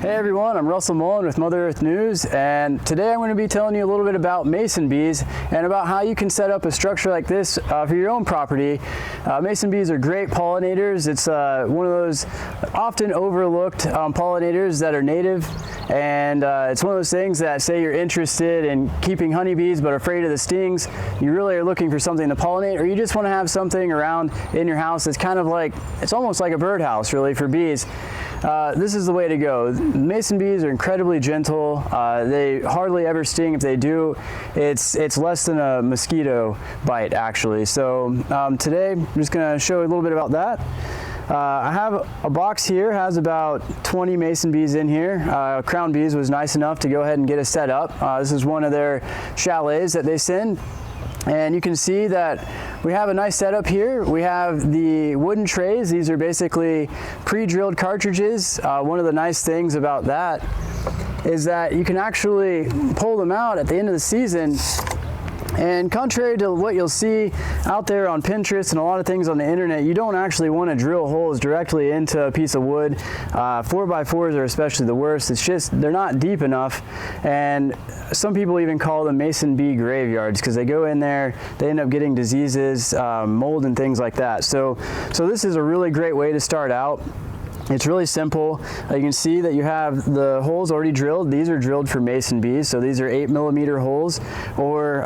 Hey everyone, I'm Russell Mullin with Mother Earth News, and today I'm going to be telling you a little bit about mason bees and about how you can set up a structure like this for your own property. Mason bees are great pollinators. It's one of those often overlooked pollinators that are native, and it's one of those things that, say you're interested in keeping honeybees but afraid of the stings, you really are looking for something to pollinate, or you just want to have something around in your house that's kind of like, it's almost like a birdhouse really for bees. This is the way to go. Mason bees are incredibly gentle. They hardly ever sting. If they do, it's less than a mosquito bite actually. So today I'm just going to show you a little bit about that. I have a box here, has about 20 mason bees in here. Crown Bees was nice enough to go ahead and get us set up. This is one of their chalets that they send. And you can see that we have a nice setup here. We have the wooden trays. These are basically pre-drilled cartridges. One of the nice things about that is that you can actually pull them out at the end of the season. And contrary to what you'll see out there on Pinterest and a lot of things on the internet, you don't actually want to drill holes directly into a piece of wood. 4x4s are especially the worst. It's just, they're not deep enough. And some people even call them mason bee graveyards because they go in there, they end up getting diseases, mold and things like that. So this is a really great way to start out. It's really simple. You can see that you have the holes already drilled. These are drilled for mason bees, so these are 8mm holes, or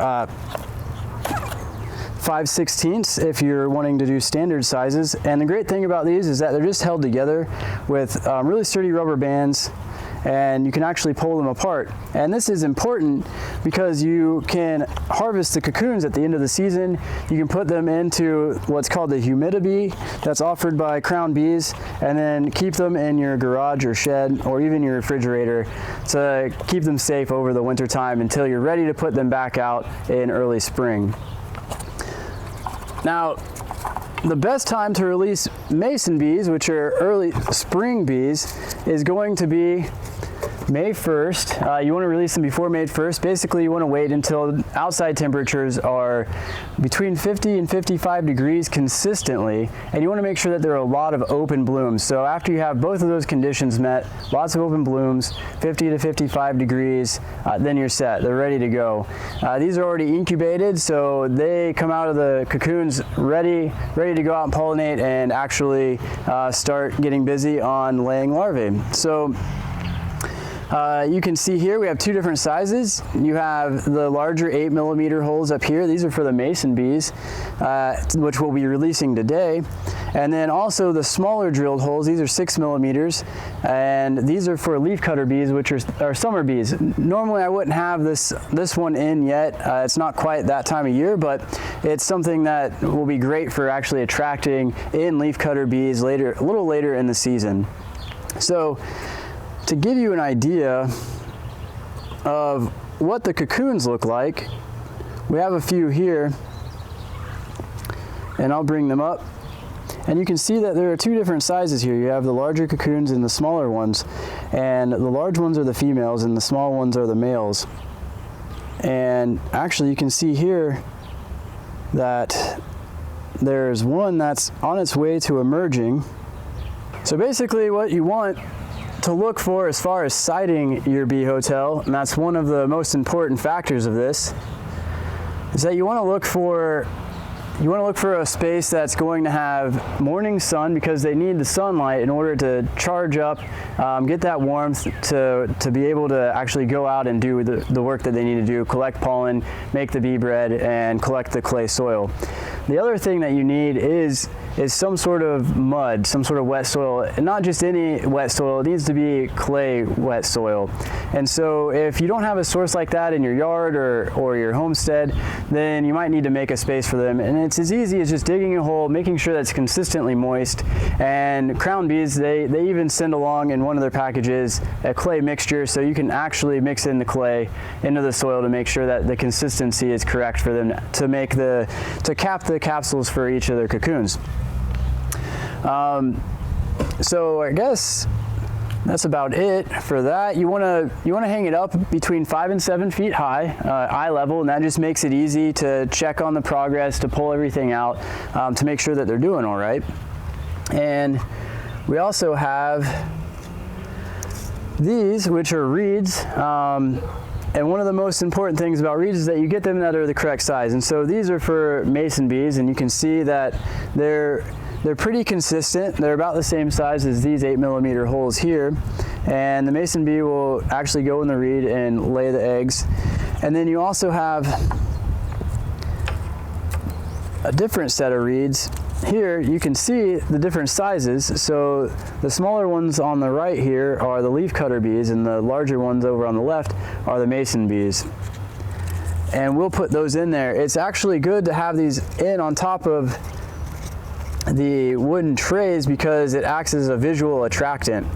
5/16 if you're wanting to do standard sizes. And the great thing about these is that they're just held together with really sturdy rubber bands, and you can actually pull them apart. And this is important because you can harvest the cocoons at the end of the season. You can put them into what's called the humidibee that's offered by Crown Bees, and then keep them in your garage or shed or even your refrigerator to keep them safe over the winter time until you're ready to put them back out in early spring. Now, the best time to release mason bees, which are early spring bees, is going to be May 1st. You want to release them before May 1st. Basically, you want to wait until outside temperatures are between 50 and 55 degrees consistently, and you want to make sure that there are a lot of open blooms. So after you have both of those conditions met, lots of open blooms, 50 to 55 degrees, then you're set. They're ready to go. These are already incubated, so they come out of the cocoons ready to go out and pollinate and actually start getting busy on laying larvae. So you can see here we have two different sizes. You have the larger 8mm holes up here. These are for the mason bees, which we'll be releasing today. And then also the smaller drilled holes. These are 6mm, and these are for leafcutter bees, which are summer bees. Normally I wouldn't have this one in yet. It's not quite that time of year, but it's something that will be great for actually attracting in leafcutter bees later, a little later in the season. So, to give you an idea of what the cocoons look like, we have a few here, and I'll bring them up. And you can see that there are two different sizes here. You have the larger cocoons and the smaller ones. And the large ones are the females and the small ones are the males. And actually you can see here that there's one that's on its way to emerging. So basically what you want to look for as far as siting your bee hotel, and that's one of the most important factors of this, is that you want to look for a space that's going to have morning sun, because they need the sunlight in order to charge up, get that warmth to be able to actually go out and do the work that they need to do, collect pollen, make the bee bread, and collect the clay soil. The other thing that you need is some sort of mud, some sort of wet soil, and not just any wet soil. It needs to be clay wet soil. And so if you don't have a source like that in your yard or your homestead, then you might need to make a space for them. And it's as easy as just digging a hole, making sure that it's consistently moist. And Crown Bees, they even send along in one of their packages a clay mixture, so you can actually mix in the clay into the soil to make sure that the consistency is correct for them to cap the capsules for each of their cocoons. So I guess that's about it for that. You want to hang it up between 5 and 7 feet high, eye level, and that just makes it easy to check on the progress, to pull everything out, to make sure that they're doing all right. And we also have these, which are reeds, and one of the most important things about reeds is that you get them that are the correct size. And so these are for mason bees, and you can see that they're pretty consistent. They're about the same size as these 8mm holes here. And the mason bee will actually go in the reed and lay the eggs. And then you also have a different set of reeds. Here you can see the different sizes. So the smaller ones on the right here are the leafcutter bees, and the larger ones over on the left are the mason bees. And we'll put those in there. It's actually good to have these in on top of the wooden trays because it acts as a visual attractant.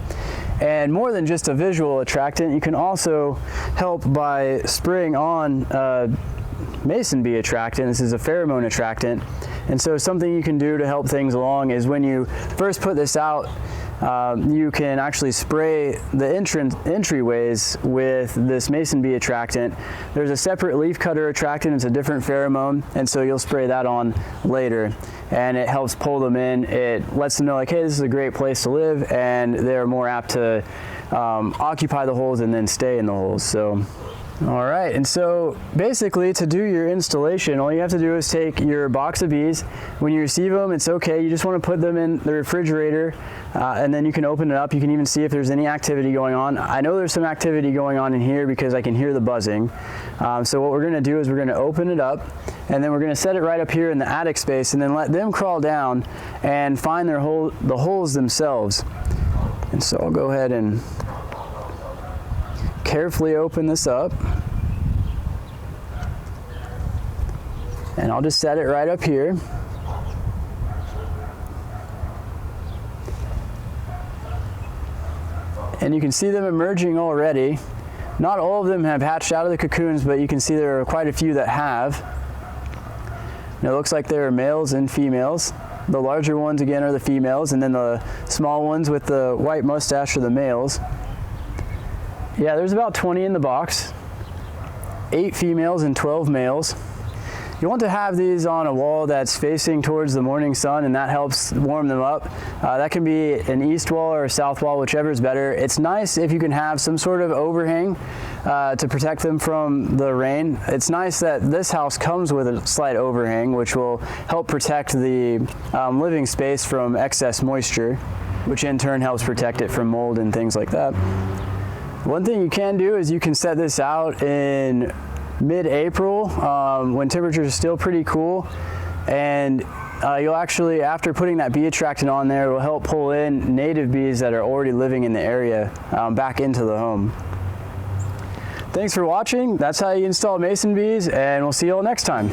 And more than just a visual attractant, you can also help by spraying on mason bee attractant. This is a pheromone attractant. And so something you can do to help things along is when you first put this out, you can actually spray the entryways with this mason bee attractant. There's a separate leafcutter attractant, it's a different pheromone, and so you'll spray that on later. And it helps pull them in. It lets them know, like, hey, this is a great place to live, and they're more apt to occupy the holes and then stay in the holes. So. All right, and so basically to do your installation, all you have to do is take your box of bees. When you receive them, it's okay. You just want to put them in the refrigerator and then you can open it up. You can even see if there's any activity going on. I know there's some activity going on in here because I can hear the buzzing. So what we're going to do is we're going to open it up and then we're going to set it right up here in the attic space and then let them crawl down and find the holes themselves. And so I'll go ahead and carefully open this up, and I'll just set it right up here. And you can see them emerging already. Not all of them have hatched out of the cocoons, but you can see there are quite a few that have. And it looks like there are males and females. The larger ones again are the females, and then the small ones with the white mustache are the males. Yeah, there's about 20 in the box, 8 females and 12 males. You want to have these on a wall that's facing towards the morning sun, and that helps warm them up. That can be an east wall or a south wall, whichever is better. It's nice if you can have some sort of overhang to protect them from the rain. It's nice that this house comes with a slight overhang, which will help protect the living space from excess moisture, which in turn helps protect it from mold and things like that. One thing you can do is you can set this out in mid-April when temperatures are still pretty cool, and you'll actually, after putting that bee attractant on there, it will help pull in native bees that are already living in the area back into the home. Thanks for watching. That's how you install mason bees, and we'll see you all next time.